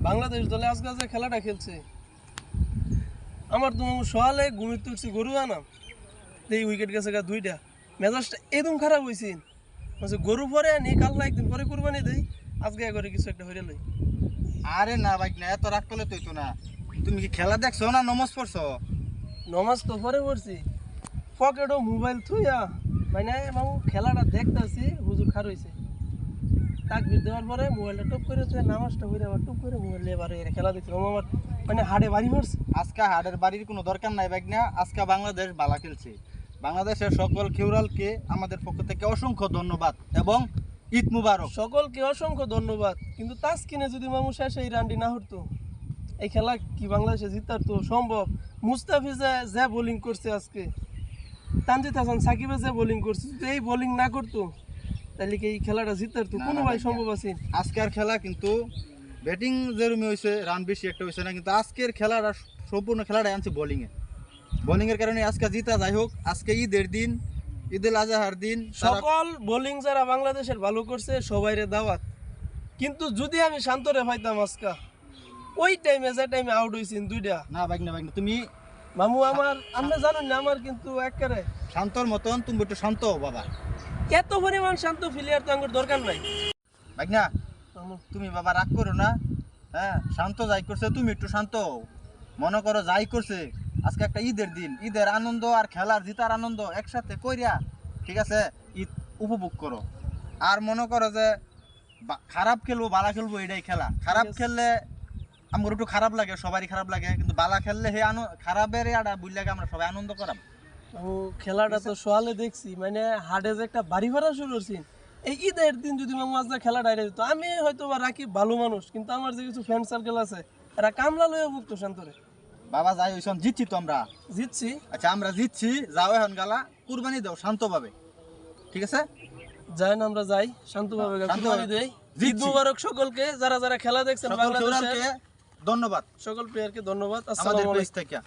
বাংলাদেশ দলে আজকে যে খেলাটা খেলছে, আমার তো সকালে ঘুমিয়ে তুলছি গরু আনাম, এই উইকেট গেছে গা 2টা, মেজাজটা একদম খারাপ হয়েছে। গরু পরে আনি, কাল একদিন পরে কুরবানি দেই, আজকে করে কিছু একটা হইরে লই। আরে না ভাই না, এত রাগ করলে তুই তো না। তুমি কি খেলা দেখছো না নমাজ পড়ছো? নমাজ তো পরে পড়ছি, পকেটও মোবাইল থুইয়া মানে মামু খেলাটা দেখতেছি, হুজুর খার হয়েছে। তাকবির দেওয়ার পরে মোবাইলটা টপ করে নামাজটা হইরে আবার টপ করে মোবাইল নিয়ে এবার খেলা দেখছি। আমার মানে হাড়ে বাড়ি পড়ছে। আজকে হাড়ের বাড়ির কোনো দরকার নাই ভাই না, আজকে বাংলাদেশ বালা খেলছে। বাংলাদেশের সকল খেউরালকে আমাদের পক্ষ থেকে অসংখ্য ধন্যবাদ এবং ঈদ মুবারক। সকলকে অসংখ্য ধন্যবাদ। কিন্তু তাসকিনে যদি মামু শেষে এই রানটি না হতো, এই খেলা কি বাংলাদেশে জিতার তো সম্ভব? মুস্তাফিজা যে বোলিং করছে আজকে, তানজিদ হাসান সাকিবে যে বোলিং করছে, যদি এই বোলিং না করতো তাহলে কি এই খেলাটা জিতার তো কোনো ভাই সম্ভব আছে? আজকের খেলা কিন্তু ব্যাটিং যেরকম হয়েছে, রান বেশি একটা হয়েছে না, কিন্তু আজকের খেলাটা সম্পূর্ণ খেলাটাই আনছে বোলিংয়ের কারণে আজকে জিতা। যাই হোক, আজকে ঈদের দিন, ঈদুল আজহার দিন, সকল বোলিং যারা বাংলাদেশের ভালো করছে সবাইরে দাওয়াত। কিন্তু যদি আমি শান্তরে পাইতাম আজকা, ওই টাইমে যে টাইমে আউট হয়েছেন 2টা, না ভাই না তুমি মামু আমার, আপনি জানেন না আমার কিন্তু একেবারে শান্তর মতন, তুমি একটু শান্ত হও বাবা। এত পরিমাণ শান্ত প্লেয়ার তো আমার দরকার নাই। ভাই না তুমি বাবা রাগ করো না, হ্যাঁ শান্ত যাই করছে, তুমি একটু শান্ত হও। মনে করো যাই করছে, আজকে একটা ঈদের দিন, ঈদের আনন্দ আর খেলার জিতার আনন্দ একসাথে কইরা, ঠিক আছে, ঈদ উপভোগ করো। আর মনে করো যে খারাপ খেলবো বালা খেলবো, এটাই খেলা। খারাপ খেললে আমার একটু খারাপ লাগে, সবারই খারাপ লাগে, কিন্তু বালা খেললে হে খারাপের আডা বুঝলে আমরা সবাই আনন্দ করাম। ও খেলাটা তো সোয়ালে দেখছি, মানে হাডে যে একটা বাড়ি ভাড়া শুরু করছি। এই ঈদের দিন যদি মামু আজ খেলা ডাইরে দিত, আমি হয়তো বা রাখি ভালো মানুষ, কিন্তু আমার যে কিছু ফ্রেন্ড সার্কেল আছে এরা কামলা লয়ে ভুগতো শান্তরে। বাবা যাই হইছন, জিতছি তো আমরা, জিতছি। আচ্ছা আমরা জিতছি, যাও এখন গালা কুরবানি দাও শান্তভাবে, ঠিক আছে? যাই না, আমরা যাই শান্তভাবে কুরবানি দেই। ঈদ জিতছি। মুবারক সকলকে, যারা যারা খেলা দেখছেন সকল বাংলাদেশের। খেলোয়াড়কে ধন্যবাদ, সকল প্লেয়ারকে ধন্যবাদ। আমাদের আসসালামু পেজ আলাইকুম। থেকে।